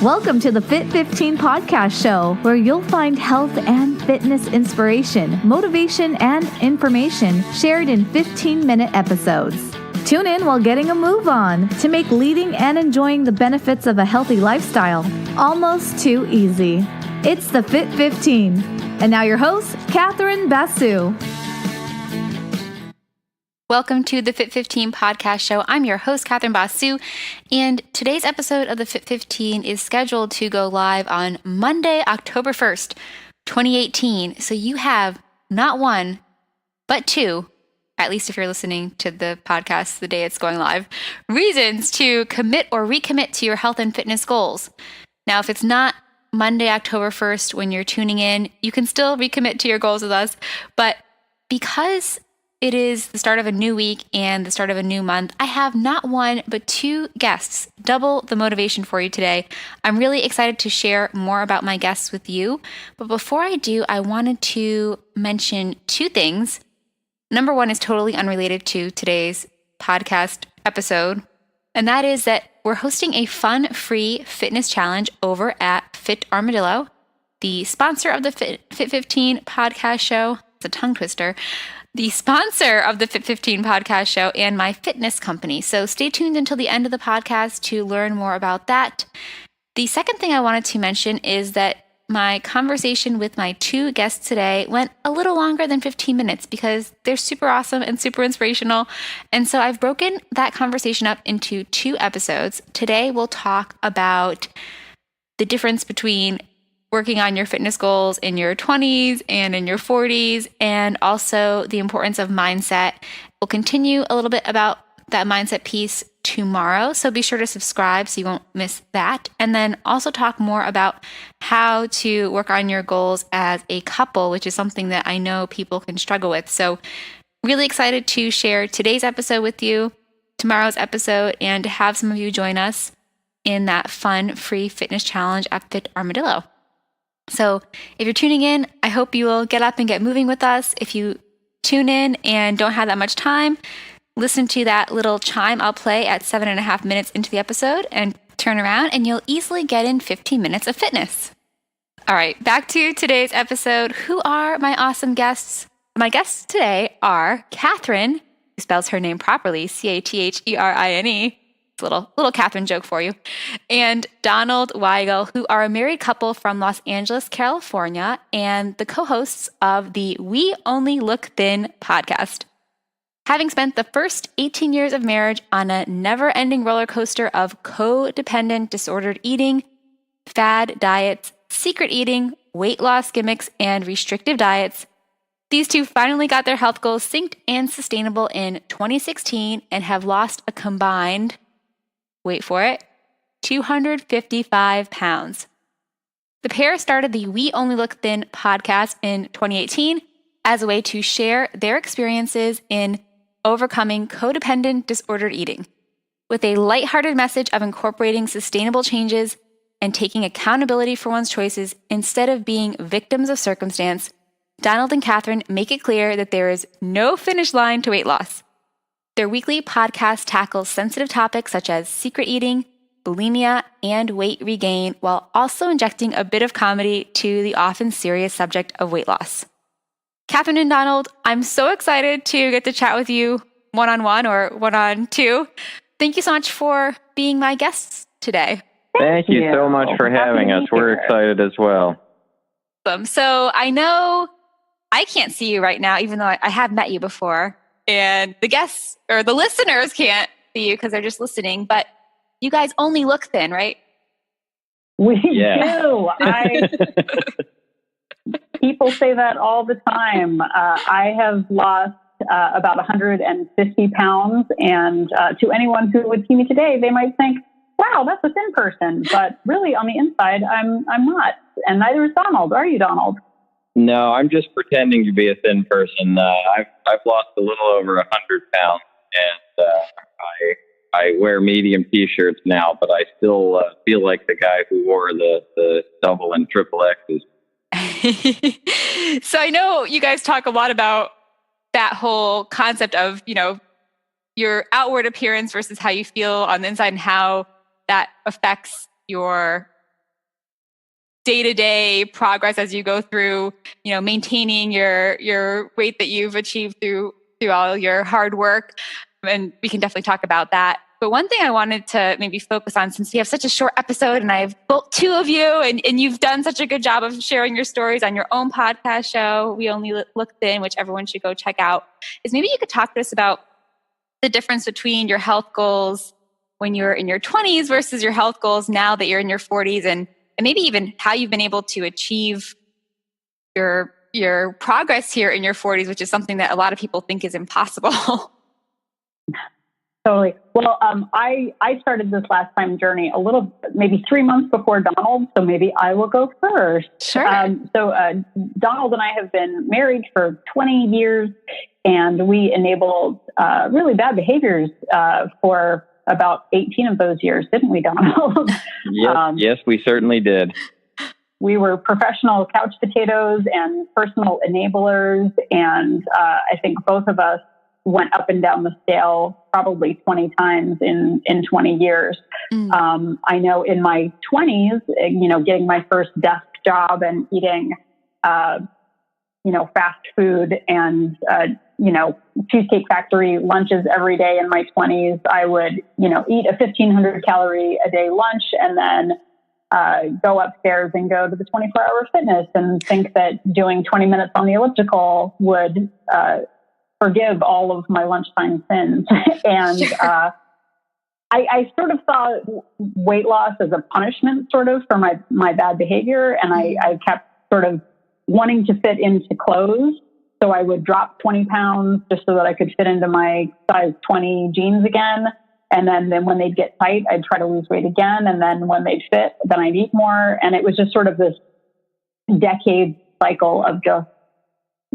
Welcome to the Fit 15 podcast show, where you'll find health and fitness inspiration, motivation, and information shared in 15-minute episodes. Tune in while getting a move on to make leading and enjoying the benefits of a healthy lifestyle almost too easy. It's the Fit 15. And now your host, Catherine Basu. Welcome to the Fit 15 podcast show. I'm your host, Catherine Basu, and today's episode of the Fit 15 is scheduled to go live on Monday, October 1st, 2018. So you have not one, but two, at least if you're listening to the podcast the day it's going live, reasons to commit or recommit to your health and fitness goals. Now, if it's not Monday, October 1st when you're tuning in, you can still recommit to your goals with us, but because it is the start of a new week and the start of a new month, I have not one, but two guests, double the motivation for you today. I'm really excited to share more about my guests with you. But before I do, I wanted to mention two things. Number one is totally unrelated to today's podcast episode, and that is that we're hosting a fun, free fitness challenge over at Fit Armadillo, the sponsor of the Fit 15 podcast show. It's a tongue twister. The sponsor of the Fit 15 podcast show and my fitness company. So stay tuned until the end of the podcast to learn more about that. The second thing I wanted to mention is that my conversation with my two guests today went a little longer than 15 minutes because they're super awesome and super inspirational. And so I've broken that conversation up into two episodes. Today we'll talk about the difference between working on your fitness goals in your 20s and in your 40s, and also the importance of mindset. We'll continue a little bit about that mindset piece tomorrow, so be sure to subscribe so you won't miss that. And then also talk more about how to work on your goals as a couple, which is something that I know people can struggle with. So really excited to share today's episode with you, tomorrow's episode, and to have some of you join us in that fun, free fitness challenge at Fit Armadillo. So if you're tuning in, I hope you will get up and get moving with us. If you tune in and don't have that much time, listen to that little chime I'll play at 7.5 minutes into the episode and turn around and you'll easily get in 15 minutes of fitness. All right, back to today's episode. Who are my awesome guests? My guests today are Catherine, who spells her name properly, Catherine. It's a little Catherine joke for you. And Donald Wygal, who are a married couple from Los Angeles, California, and the co-hosts of the We Only Look Thin podcast. Having spent the first 18 years of marriage on a never-ending roller coaster of codependent disordered eating, fad diets, secret eating, weight loss gimmicks, and restrictive diets, these two finally got their health goals synced and sustainable in 2016 and have lost a combined, wait for it, 255 pounds. The pair started the We Only Look Thin podcast in 2018 as a way to share their experiences in overcoming codependent disordered eating, with a lighthearted message of incorporating sustainable changes and taking accountability for one's choices instead of being victims of circumstance. Donald and Catherine make it clear that there is no finish line to weight loss. Their weekly podcast tackles sensitive topics such as secret eating, bulimia, and weight regain, while also injecting a bit of comedy to the often serious subject of weight loss. Catherine and Donald, I'm so excited to get to chat with you one-on-one or one-on-two. Thank you so much for being my guests today. Thank you so much for having us. We're excited as well. Awesome. So I know I can't see you right now, even though I have met you before. And the guests or the listeners can't see you because they're just listening, but you guys only look thin, right? We do. People say that all the time. I have lost about 150 pounds, and to anyone who would see me today, they might think, wow, that's a thin person. But really, on the inside, I'm not. And neither is Donald. Are you, Donald? No, I'm just pretending to be a thin person. I've lost a little over 100 pounds, and I wear medium T-shirts now, but I still feel like the guy who wore the double and triple X's. So I know you guys talk a lot about that whole concept of, your outward appearance versus how you feel on the inside and how that affects your day-to-day progress as you go through, maintaining your weight that you've achieved through all your hard work. And we can definitely talk about that. But one thing I wanted to maybe focus on, since we have such a short episode and I've built two of you and you've done such a good job of sharing your stories on your own podcast show, We Only Look Thin, which everyone should go check out, is maybe you could talk to us about the difference between your health goals when you're in your 20s versus your health goals now that you're in your 40s, and maybe even how you've been able to achieve your progress here in your 40s, which is something that a lot of people think is impossible. Totally. Well, I started this last time journey maybe 3 months before Donald, so maybe I will go first. Sure. Donald and I have been married for 20 years, and we enabled really bad behaviors for about 18 of those years, didn't we, Donald? Yes, we certainly did. We were professional couch potatoes and personal enablers, and I think both of us went up and down the scale probably 20 times in 20 years. I know in my 20s, getting my first desk job and eating, fast food and, Cheesecake Factory lunches every day in my 20s, I would, eat a 1,500 calorie a day lunch and then go upstairs and go to the 24-hour fitness and think that doing 20 minutes on the elliptical would forgive all of my lunchtime sins. And I sort of saw weight loss as a punishment sort of for my bad behavior. And I kept sort of wanting to fit into clothes. So I would drop 20 pounds just so that I could fit into my size 20 jeans again. And then when they'd get tight, I'd try to lose weight again. And then when they'd fit, then I'd eat more. And it was just sort of this decade cycle of just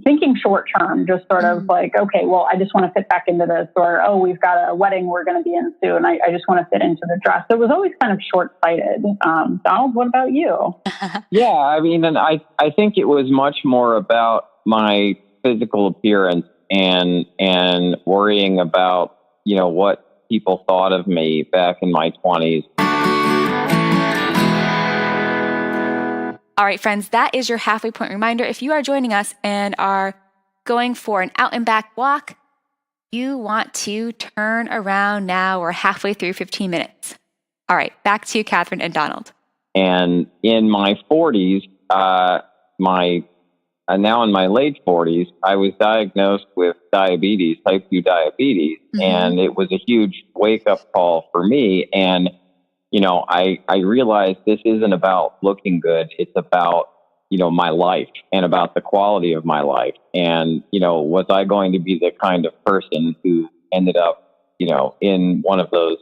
thinking short term, just sort of like, okay, well, I just want to fit back into this, or, oh, we've got a wedding we're going to be in soon. I just want to fit into the dress. So it was always kind of short-sighted. Donald, what about you? Yeah, I mean, and I think it was much more about my physical appearance and worrying about, what people thought of me back in my 20s. All right, friends, that is your halfway point reminder. If you are joining us and are going for an out and back walk, you want to turn around now. We're halfway through 15 minutes. All right, back to you, Catherine and Donald. And in my 40s, now in my late 40s, I was diagnosed with diabetes, type 2 diabetes, and it was a huge wake-up call for me. And I realized this isn't about looking good. It's about, my life and about the quality of my life. And, was I going to be the kind of person who ended up, in one of those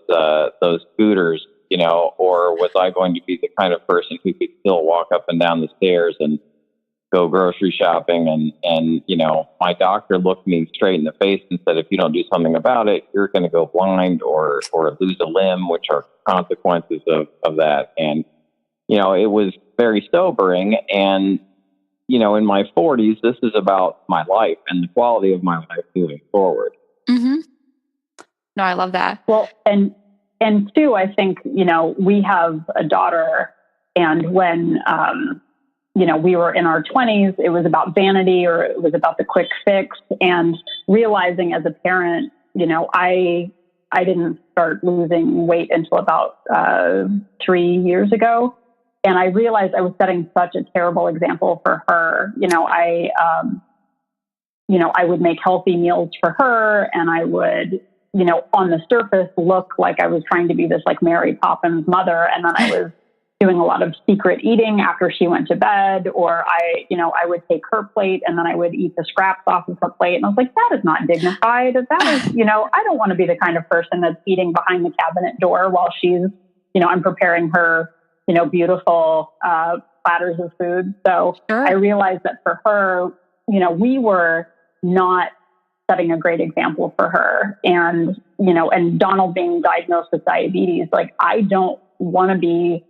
scooters, or was I going to be the kind of person who could still walk up and down the stairs and go grocery shopping? And my doctor looked me straight in the face and said, if you don't do something about it, you're going to go blind or lose a limb, which are consequences of that. And, it was very sobering. And, in my 40s, this is about my life and the quality of my life moving forward. Mm-hmm. No, I love that. Well, and two, I think, we have a daughter, and when, we were in our 20s, it was about vanity, or it was about the quick fix, and realizing as a parent, I didn't start losing weight until about 3 years ago. And I realized I was setting such a terrible example for her. I would make healthy meals for her, and I would, on the surface look like I was trying to be this like Mary Poppins mother. And then I was doing a lot of secret eating after she went to bed, or I would take her plate and then I would eat the scraps off of her plate. And I was like, that is not dignified. That is, I don't want to be the kind of person that's eating behind the cabinet door while she's, I'm preparing her, beautiful platters of food. So Sure. I realized that for her, we were not setting a great example for her. And, and Donald being diagnosed with diabetes, like, I don't want to be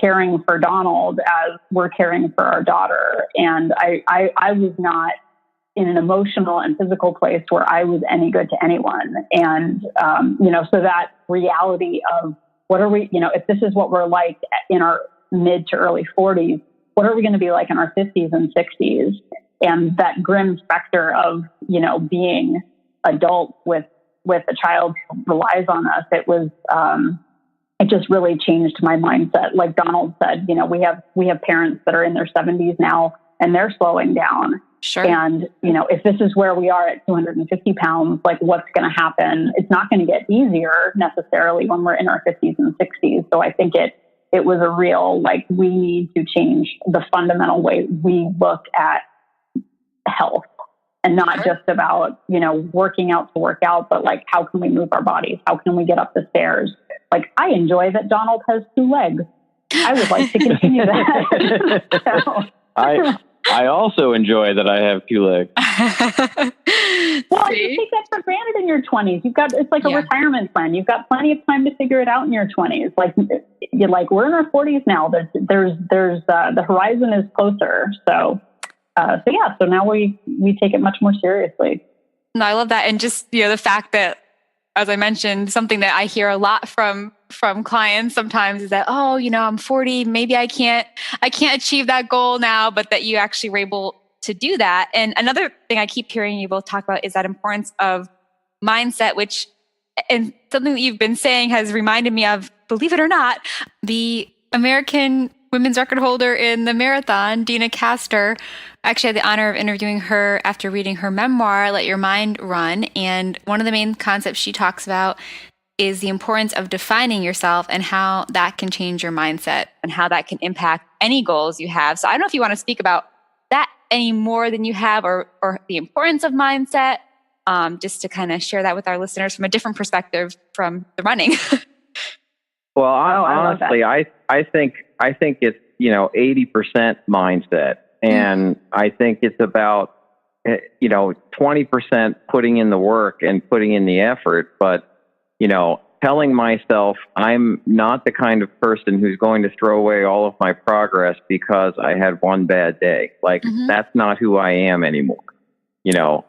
caring for Donald as we're caring for our daughter. And I was not in an emotional and physical place where I was any good to anyone. And, so that reality of what are we, if this is what we're like in our mid to early 40s, what are we going to be like in our 50s and 60s? And that grim specter of, being adults with a child who relies on us, it just really changed my mindset. Like Donald said, we have parents that are in their 70s now and they're slowing down. Sure. And, if this is where we are at 250 pounds, like what's going to happen? It's not going to get easier necessarily when we're in our 50s and 60s. So I think it was a real, like, we need to change the fundamental way we look at health, and not just about, working out to work out, but like, how can we move our bodies? How can we get up the stairs? Like, I enjoy that Donald has 2 legs. I would like to continue that. I also enjoy that I have 2 legs. Well, you take that for granted in your 20s. It's like a retirement plan. You've got plenty of time to figure it out in your 20s. Like we're in our 40s now. There's the horizon is closer. So now we take it much more seriously. No, I love that. And just, the fact that, as I mentioned, something that I hear a lot from clients sometimes is that, I'm 40, maybe I can't achieve that goal now, but that you actually were able to do that. And another thing I keep hearing you both talk about is that importance of mindset, which, and something that you've been saying has reminded me of, believe it or not, the American women's record holder in the marathon, Dina Castor. I actually had the honor of interviewing her after reading her memoir, Let Your Mind Run. And one of the main concepts she talks about is the importance of defining yourself and how that can change your mindset and how that can impact any goals you have. So I don't know if you want to speak about that any more than you have, or the importance of mindset, just to kind of share that with our listeners from a different perspective from the running. Well, honestly, I think it's 80% mindset, and I think it's about 20% putting in the work and putting in the effort. But telling myself I'm not the kind of person who's going to throw away all of my progress because I had one bad day. Like, that's not who I am anymore.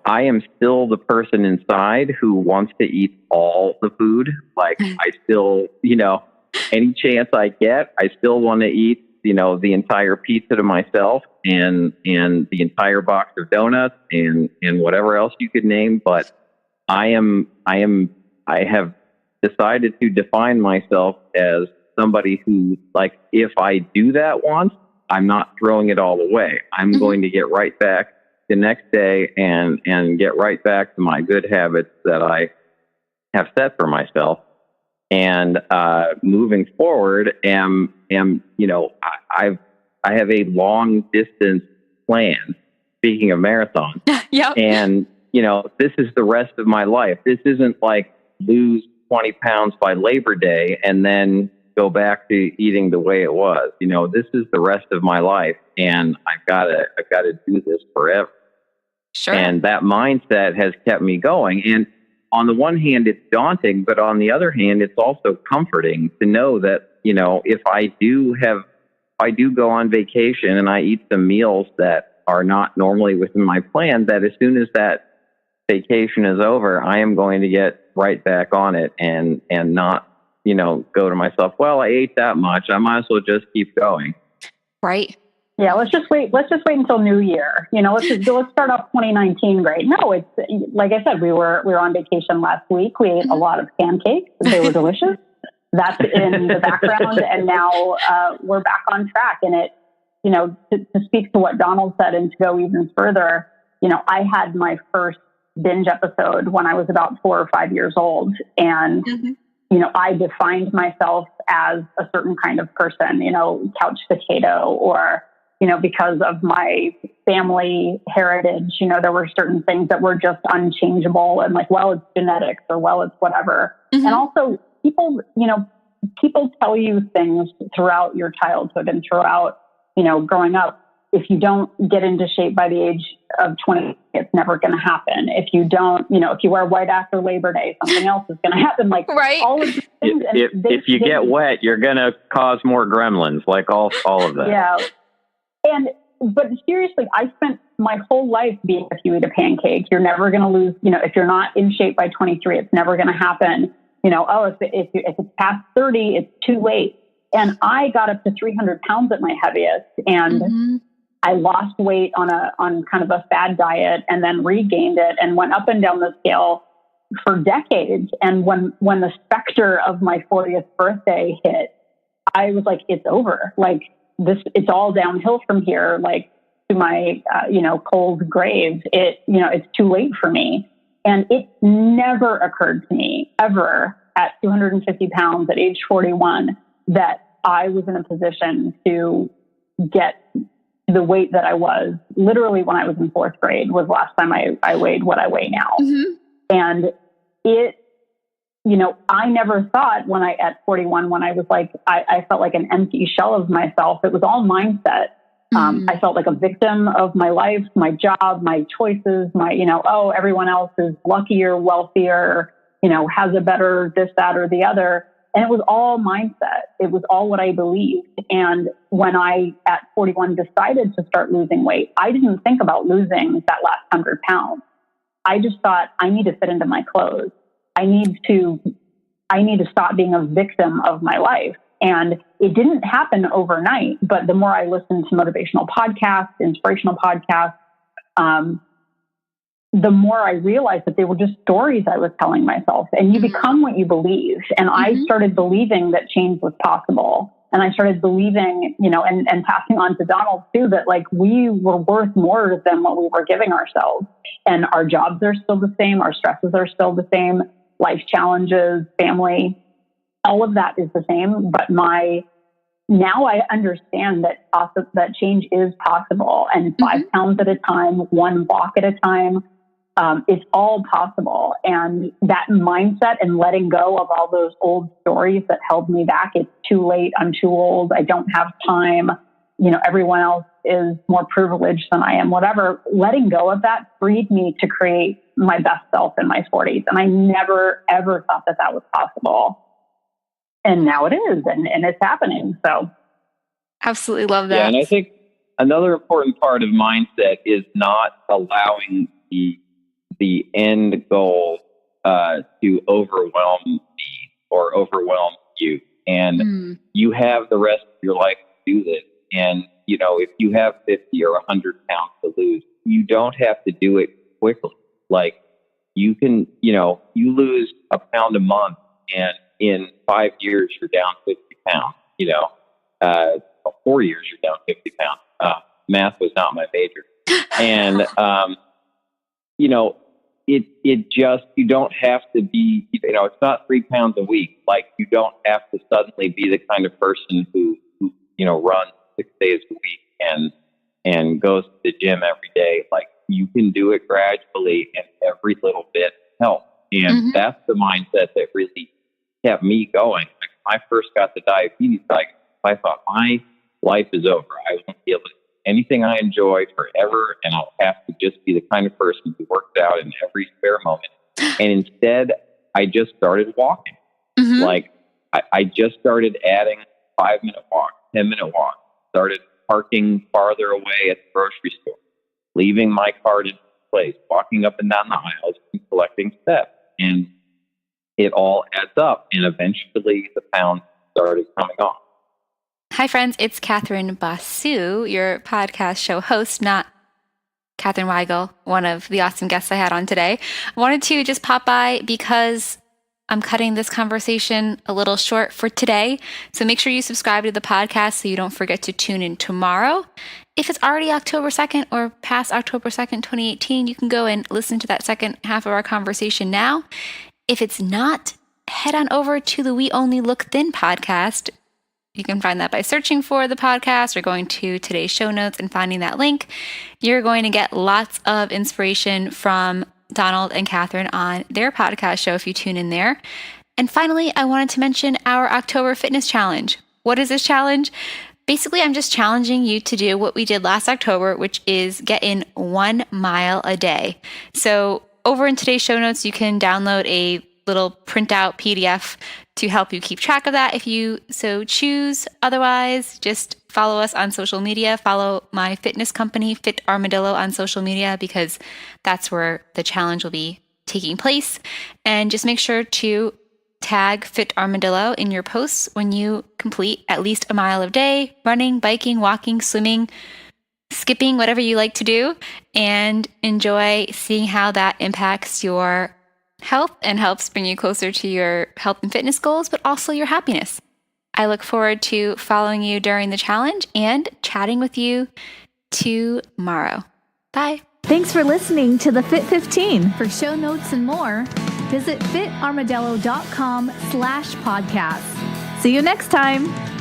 I am still the person inside who wants to eat all the food. Like, I still, any chance I get, I still want to eat, the entire pizza to myself and the entire box of donuts and whatever else you could name. But I have decided to define myself as somebody who, like, if I do that once, I'm not throwing it all away. I'm going to get right back the next day and get right back to my good habits that I have set for myself. And moving forward, I have a long distance plan. Speaking of marathons, yep. And this is the rest of my life. This isn't like lose 20 pounds by Labor Day and then go back to eating the way it was. This is the rest of my life, and I've got to do this forever. Sure. And that mindset has kept me going. And on the one hand, it's daunting, but on the other hand, it's also comforting to know that, if I do go on vacation and I eat some meals that are not normally within my plan, that as soon as that vacation is over, I am going to get right back on it and not, go to myself, well, I ate that much, I might as well just keep going. Right. Yeah, let's just wait until New Year. Let's start off 2019 great. No, it's like I said, we were on vacation last week. We ate a lot of pancakes. They were delicious. That's in the background, and now we're back on track. And it, to speak to what Donald said, and to go even further, I had my first binge episode when I was about 4 or 5 years old, and I defined myself as a certain kind of person, couch potato, or because of my family heritage, there were certain things that were just unchangeable, and like, well, it's genetics, or well, it's whatever. And also people tell you things throughout your childhood and throughout, growing up. If you don't get into shape by the age of 20, it's never going to happen. If you don't, if you wear white after Labor Day, something else is going to happen. Like, right. All of these things. If you get wet, you're going to cause more gremlins, like all of that. Yeah. But seriously, I spent my whole life being, if you eat a pancake, you're never going to lose, if you're not in shape by 23, it's never going to happen. If it's past 30, it's too late. And I got up to 300 pounds at my heaviest, and I lost weight on kind of a fad diet, and then regained it and went up and down the scale for decades. And when the specter of my 40th birthday hit, I was like, it's over. Like it's all downhill from here, like to my, cold grave. It's too late for me. And it never occurred to me ever at 250 pounds at age 41 that I was in a position to get the weight that I was. Literally when I was in fourth grade was the last time I weighed what I weigh now. And it, I never thought at 41, when I was like, I felt like an empty shell of myself. It was all mindset. I felt like a victim of my life, my job, my choices, everyone else is luckier, wealthier, has a better this, that, or the other. And it was all mindset. It was all what I believed. And when I, at 41, decided to start losing weight, I didn't think about losing that last 100 pounds. I just thought, I need to fit into my clothes. I need to stop being a victim of my life. And it didn't happen overnight, but the more I listened to motivational podcasts, inspirational podcasts, the more I realized that they were just stories I was telling myself. And you become what you believe. And I started believing that change was possible. And I started believing, and passing on to Donald too, that like we were worth more than what we were giving ourselves. And our jobs are still the same. Our stresses are still the same. Life challenges, family, all of that is the same. But now I understand that change is possible. And 5 pounds at a time, 1 walk at a time, it's all possible. And that mindset and letting go of all those old stories that held me back. It's too late. I'm too old. I don't have time. Everyone else is more privileged than I am, whatever. Letting go of that freed me to create my best self in my 40s. And I never, ever thought that was possible. And now it is, and it's happening. So absolutely love that. Yeah, and I think another important part of mindset is not allowing the end goal to overwhelm me or overwhelm you. And you have the rest of your life to do this. And, if you have 50 or 100 pounds to lose, you don't have to do it quickly. Like you can, you lose a pound a month, and in 5 years, you're down 50 pounds, 4 years, you're down 50 pounds. Math was not my major. And, it just, you don't have to be, it's not 3 pounds a week. Like you don't have to suddenly be the kind of person who runs 6 days a week and goes to the gym every day. Like you can do it gradually, and every little bit helps. And that's the mindset that really kept me going. Like when I first got the diabetes, I thought my life is over. I won't be able to do anything I enjoy forever, and I'll have to just be the kind of person who works out in every spare moment. And instead, I just started walking. Like I just started adding 5-minute walk, 10-minute walk, started parking farther away at the grocery store, leaving my cart in place, walking up and down the aisles, and collecting steps. And it all adds up. And eventually the pounds started coming off. Hi, friends. It's Catherine Basu, your podcast show host, not Catherine Wygal, one of the awesome guests I had on today. I wanted to just pop by because I'm cutting this conversation a little short for today. So make sure you subscribe to the podcast so you don't forget to tune in tomorrow. If it's already October 2nd or past October 2nd, 2018, you can go and listen to that second half of our conversation now. If it's not, head on over to the We Only Look Thin podcast. You can find that by searching for the podcast or going to today's show notes and finding that link. You're going to get lots of inspiration from Donald and Catherine on their podcast show if you tune in there. And finally, I wanted to mention our October Fitness Challenge. What is this challenge? Basically, I'm just challenging you to do what we did last October, which is get in 1 mile a day. So over in today's show notes, you can download a little printout PDF to help you keep track of that if you so choose. Otherwise, just follow us on social media. Follow my fitness company, Fit Armadillo, on social media because that's where the challenge will be taking place. And just make sure to tag Fit Armadillo in your posts when you complete at least a mile a day, running, biking, walking, swimming, skipping, whatever you like to do, and enjoy seeing how that impacts your health and helps bring you closer to your health and fitness goals, but also your happiness. I look forward to following you during the challenge and chatting with you tomorrow. Bye. Thanks for listening to the Fit 15. For show notes and more, visit fitarmadillo.com/podcast. See you next time.